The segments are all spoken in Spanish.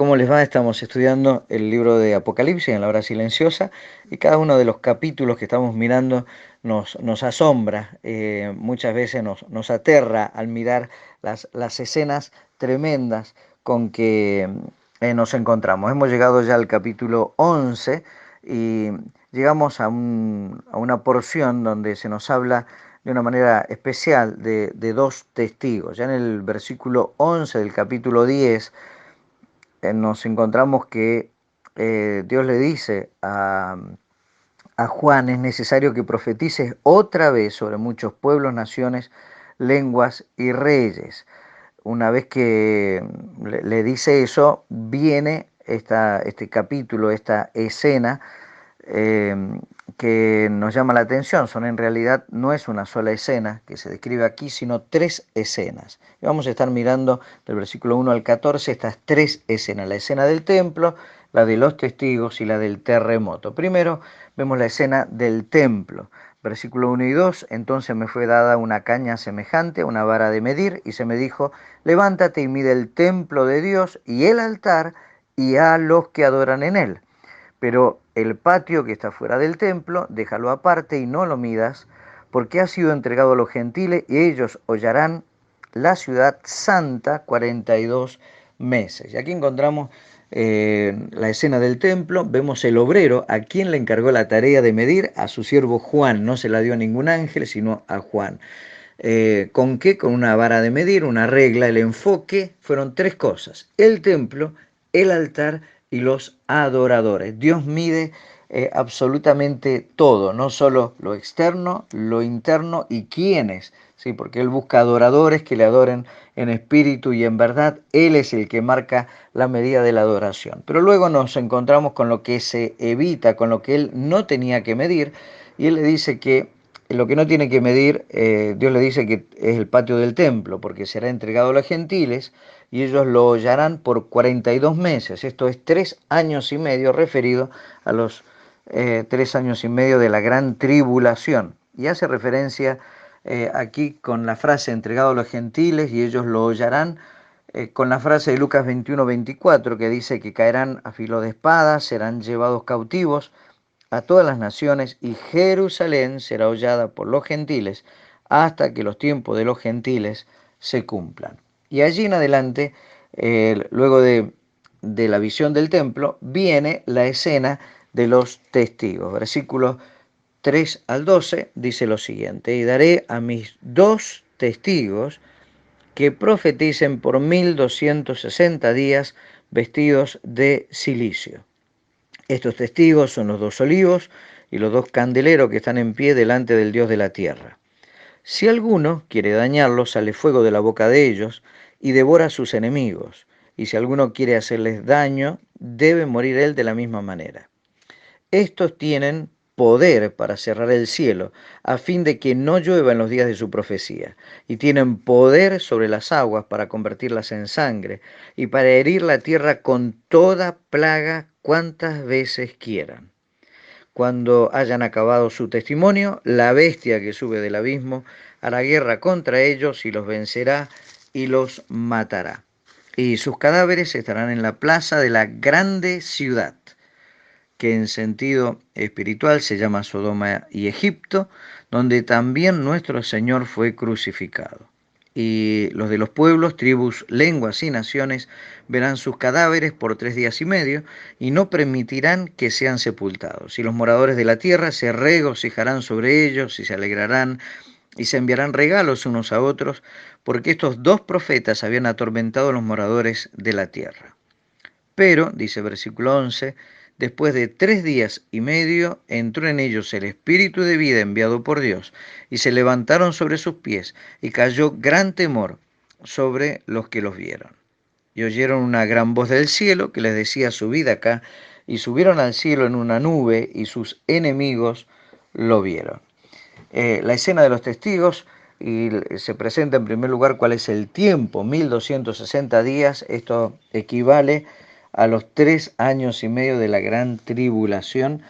¿Cómo les va? Estamos estudiando el libro de Apocalipsis en la hora silenciosa y cada uno de los capítulos que estamos mirando nos asombra, muchas veces nos aterra al mirar las escenas tremendas con que nos encontramos. Hemos llegado ya al capítulo 11 y llegamos a una porción donde se nos habla de una manera especial de dos testigos. Ya en el versículo 11 del capítulo 10 nos encontramos que Dios le dice a Juan: es necesario que profetices otra vez sobre muchos pueblos, naciones, lenguas y reyes. Una vez que le dice eso, viene este capítulo, esta escena eh, que nos llama la atención. Son en realidad, no es una sola escena que se describe aquí, sino tres escenas. Y vamos a estar mirando del versículo 1 al 14 estas tres escenas: la escena del templo, la de los testigos y la del terremoto. Primero vemos la escena del templo. Versículo 1 y 2: entonces me fue dada una caña semejante a una vara de medir, y se me dijo: levántate y mide el templo de Dios y el altar y a los que adoran en él. Pero el patio que está fuera del templo, déjalo aparte y no lo midas, porque ha sido entregado a los gentiles y ellos hollarán la ciudad santa 42 meses. Y aquí encontramos la escena del templo. Vemos el obrero a quien le encargó la tarea de medir, a su siervo Juan. No se la dio a ningún ángel, sino a Juan. ¿Con qué? Con una vara de medir, una regla. El enfoque fueron tres cosas: el templo, el altar y los adoradores. Dios mide absolutamente todo, no solo lo externo, lo interno y quiénes, ¿sí? Porque Él busca adoradores que le adoren en espíritu y en verdad. Él es el que marca la medida de la adoración. Pero luego nos encontramos con lo que se evita, con lo que Él no tenía que medir, y Él le dice que lo que no tiene que medir, Dios le dice que es el patio del templo, porque será entregado a los gentiles y ellos lo hollarán por 42 meses. Esto es 3 años y medio, referido a los 3 años y medio de la gran tribulación. Y hace referencia aquí con la frase entregado a los gentiles y ellos lo hollarán, con la frase de Lucas 21-24 que dice que caerán a filo de espada, serán llevados cautivos a todas las naciones, y Jerusalén será hollada por los gentiles hasta que los tiempos de los gentiles se cumplan. Y allí en adelante, luego de la visión del templo, viene la escena de los testigos. Versículos 3 al 12 dice lo siguiente: y daré a mis dos testigos que profeticen por 1260 días vestidos de cilicio. Estos testigos son los dos olivos y los dos candeleros que están en pie delante del Dios de la tierra. Si alguno quiere dañarlos, sale fuego de la boca de ellos y devora a sus enemigos. Y si alguno quiere hacerles daño, debe morir él de la misma manera. Estos tienen poder para cerrar el cielo, a fin de que no llueva en los días de su profecía, y tienen poder sobre las aguas para convertirlas en sangre, y para herir la tierra con toda plaga cuantas veces quieran. Cuando hayan acabado su testimonio, la bestia que sube del abismo hará guerra contra ellos y los vencerá y los matará. Y sus cadáveres estarán en la plaza de la grande ciudad, que en sentido espiritual se llama Sodoma y Egipto, donde también nuestro Señor fue crucificado. Y los de los pueblos, tribus, lenguas y naciones verán sus cadáveres por 3 días y medio, y no permitirán que sean sepultados. Y los moradores de la tierra se regocijarán sobre ellos y se alegrarán y se enviarán regalos unos a otros, porque estos dos profetas habían atormentado a los moradores de la tierra. Pero, dice versículo 11, después de 3 días y medio entró en ellos el espíritu de vida enviado por Dios, y se levantaron sobre sus pies, y cayó gran temor sobre los que los vieron. Y oyeron una gran voz del cielo que les decía: subid acá, y subieron al cielo en una nube, y sus enemigos lo vieron. La escena de los testigos, y se presenta en primer lugar cuál es el tiempo: 1260 días. Esto equivale a los 3 años y medio de la gran tribulación.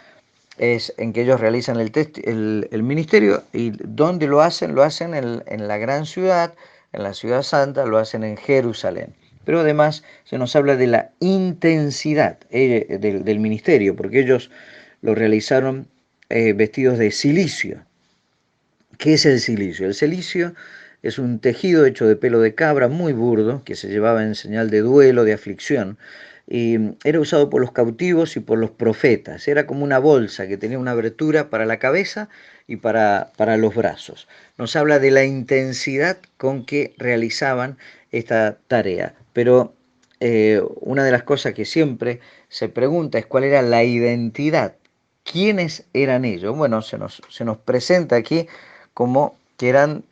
Es en que ellos realizan el ministerio. ¿Y dónde lo hacen? Lo hacen en la gran ciudad, en la ciudad santa, lo hacen en Jerusalén. pero además se nos habla de la intensidad del ministerio, porque ellos lo realizaron vestidos de cilicio. ¿Qué es el cilicio? El cilicio es un tejido hecho de pelo de cabra muy burdo que se llevaba en señal de duelo, de aflicción, y era usado por los cautivos y por los profetas. Era como una bolsa que tenía una abertura para la cabeza y para los brazos. Nos habla de la intensidad con que realizaban esta tarea, pero una de las cosas que siempre se pregunta es cuál era la identidad. ¿Quiénes eran ellos? Bueno, se nos presenta aquí como que eran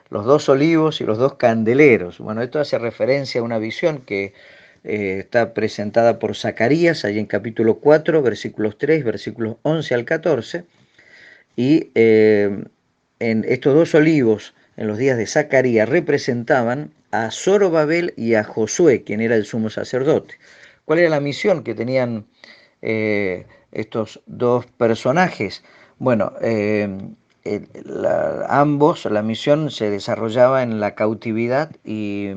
los dos olivos y los dos candeleros. Bueno, esto hace referencia a una visión que está presentada por Zacarías, ahí en capítulo 4, versículos 3, versículos 11 al 14, y en estos dos olivos, en los días de Zacarías, representaban a Zorobabel y a Josué, quien era el sumo sacerdote. ¿Cuál era la misión que tenían estos dos personajes? Bueno, ambos, la misión se desarrollaba en la cautividad y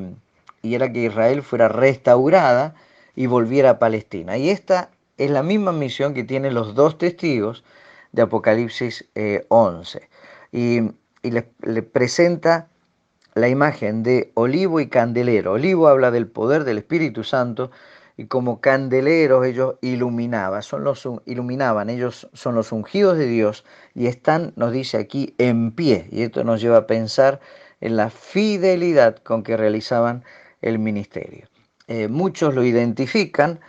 era que Israel fuera restaurada y volviera a Palestina. Y esta es la misma misión que tienen los dos testigos de Apocalipsis 11. Y, y le presenta la imagen de olivo y candelero. Olivo habla del poder del Espíritu Santo y como candeleros ellos iluminaban, ellos son los ungidos de Dios y están, nos dice aquí, en pie. Y esto nos lleva a pensar en la fidelidad con que realizaban el ministerio. Muchos lo identifican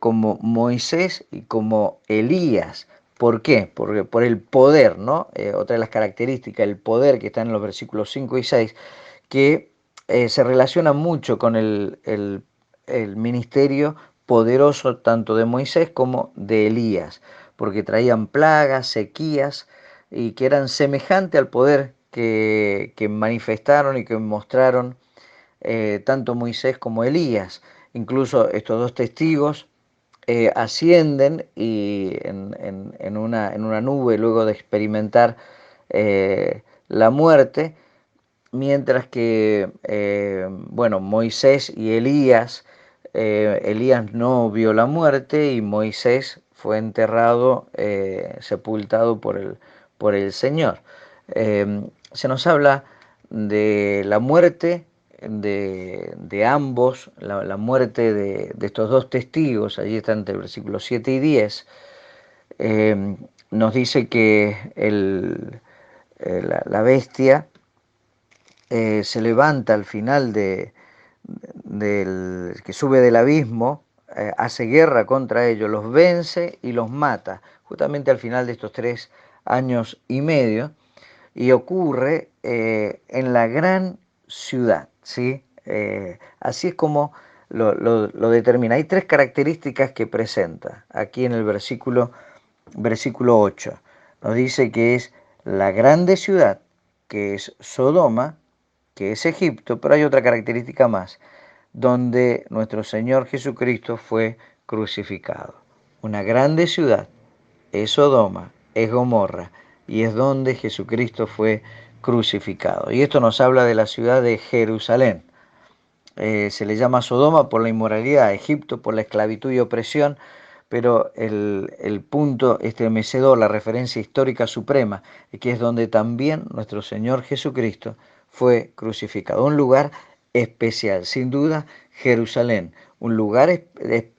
como Moisés y como Elías. ¿Por qué? Porque por el poder, ¿no? Otra de las características, el poder que está en los versículos 5 y 6, que se relaciona mucho con el ministerio poderoso tanto de Moisés como de Elías, porque traían plagas, sequías, y que eran semejantes al poder que manifestaron y que mostraron tanto Moisés como Elías. Incluso estos dos testigos ascienden y en una nube luego de experimentar la muerte, mientras que, bueno, Moisés y Elías, Elías no vio la muerte y Moisés fue enterrado, sepultado por el Señor. Se nos habla de la muerte de ambos, la muerte de estos dos testigos, allí está entre el versículo 7 y 10, nos dice que la bestia se levanta al final que sube del abismo, hace guerra contra ellos, los vence y los mata, justamente al final de estos 3 años y medio, y ocurre en la gran ciudad, ¿sí? Así es como lo determina. Hay tres características que presenta aquí en el versículo 8. Nos dice que es la grande ciudad, que es Sodoma, que es Egipto, pero hay otra característica más, donde nuestro Señor Jesucristo fue crucificado. Una grande ciudad es Sodoma, es Gomorra, y es donde Jesucristo fue crucificado. Y esto nos habla de la ciudad de Jerusalén. Se le llama Sodoma por la inmoralidad, Egipto por la esclavitud y opresión, pero el punto estremecedor, la referencia histórica suprema, que es donde también nuestro Señor Jesucristo fue crucificado. Un lugar especial, sin duda, Jerusalén, un lugar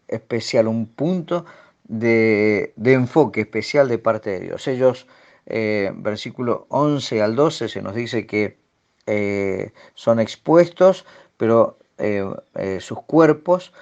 especial, un punto de enfoque especial de parte de Dios. Ellos, versículo 11 al 12, se nos dice que son expuestos, pero sus cuerpos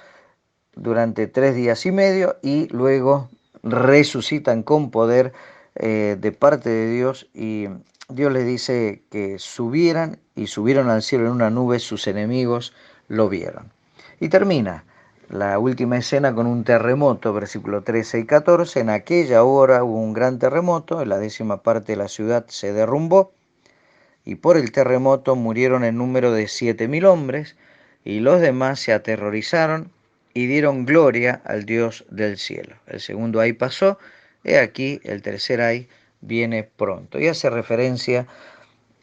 durante 3 días y medio y luego resucitan con poder de parte de Dios y Dios les dice que subieran y subieron al cielo en una nube, sus enemigos lo vieron. Y termina la última escena con un terremoto, versículo 13 y 14. En aquella hora hubo un gran terremoto, en la 10ª parte de la ciudad se derrumbó y por el terremoto murieron en número de 7.000 hombres y los demás se aterrorizaron y dieron gloria al Dios del cielo. El segundo ay pasó, he aquí el tercer ay viene pronto. Y hace referencia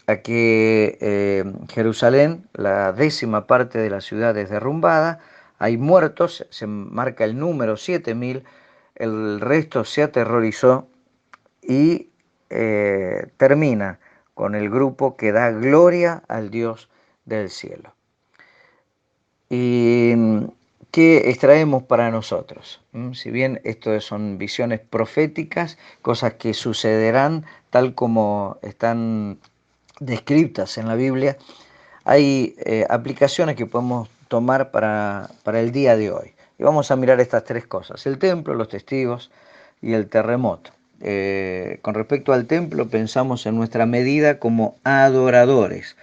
a que Jerusalén, la 10ª parte de la ciudad es derrumbada, hay muertos, se marca el número 7.000, el resto se aterrorizó y termina con el grupo que da gloria al Dios del cielo. ¿Y qué extraemos para nosotros? Si bien esto son visiones proféticas, cosas que sucederán tal como están descritas en la Biblia, hay aplicaciones que podemos tomar para el día de hoy. Y vamos a mirar estas tres cosas: el templo, los testigos y el terremoto. Con respecto al templo, pensamos en nuestra medida como adoradores.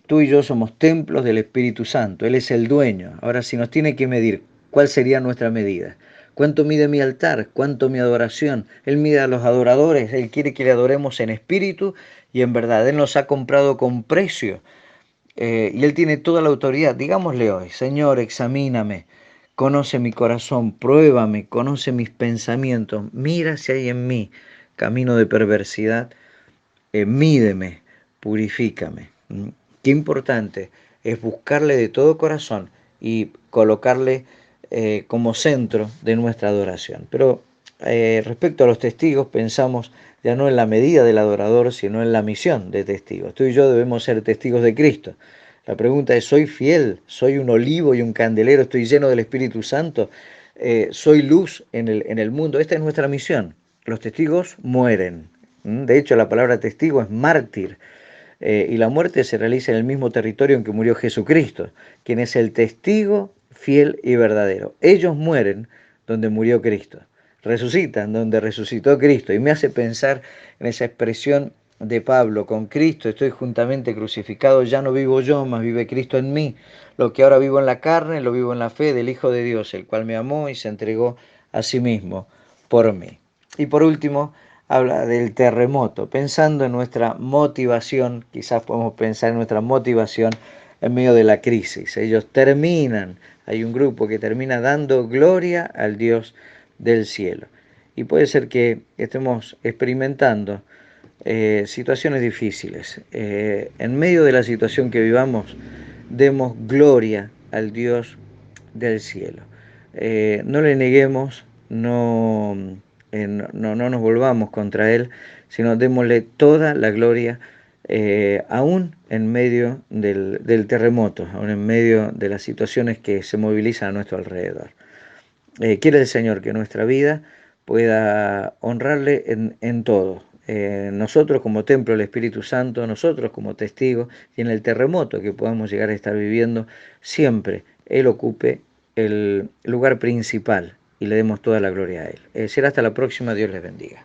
Tú y yo somos templos del Espíritu Santo, Él es el dueño. Ahora, si nos tiene que medir, ¿cuál sería nuestra medida? ¿Cuánto mide mi altar? ¿Cuánto mi adoración? Él mide a los adoradores, Él quiere que le adoremos en espíritu y en verdad. Él nos ha comprado con precio y Él tiene toda la autoridad. Digámosle hoy: Señor, examíname, conoce mi corazón, pruébame, conoce mis pensamientos, mira si hay en mí camino de perversidad, mídeme, purifícame. Qué importante es buscarle de todo corazón y colocarle como centro de nuestra adoración. Pero respecto a los testigos, pensamos ya no en la medida del adorador, sino en la misión de testigos. Tú y yo debemos ser testigos de Cristo. La pregunta es: ¿soy fiel? ¿Soy un olivo y un candelero? ¿Estoy lleno del Espíritu Santo? ¿Soy luz en el mundo? Esta es nuestra misión. Los testigos mueren. De hecho, la palabra testigo es mártir. Y la muerte se realiza en el mismo territorio en que murió Jesucristo, quien es el testigo fiel y verdadero. Ellos mueren donde murió Cristo, resucitan donde resucitó Cristo. Y me hace pensar en esa expresión de Pablo: con Cristo estoy juntamente crucificado, ya no vivo yo, mas vive Cristo en mí. Lo que ahora vivo en la carne, lo vivo en la fe del Hijo de Dios, el cual me amó y se entregó a sí mismo por mí. Y por último, habla del terremoto, pensando en nuestra motivación. Quizás podemos pensar en nuestra motivación en medio de la crisis. Ellos terminan, hay un grupo que termina dando gloria al Dios del cielo. Y puede ser que estemos experimentando situaciones difíciles. En medio de la situación que vivamos, demos gloria al Dios del cielo. No le neguemos, no nos volvamos contra Él, sino démosle toda la gloria, aún en medio del terremoto, aún en medio de las situaciones que se movilizan a nuestro alrededor. Quiere el Señor que nuestra vida pueda honrarle en todo. Nosotros como templo del Espíritu Santo, nosotros como testigos, y en el terremoto que podamos llegar a estar viviendo, siempre Él ocupe el lugar principal y le demos toda la gloria a Él. Será hasta la próxima. Dios les bendiga.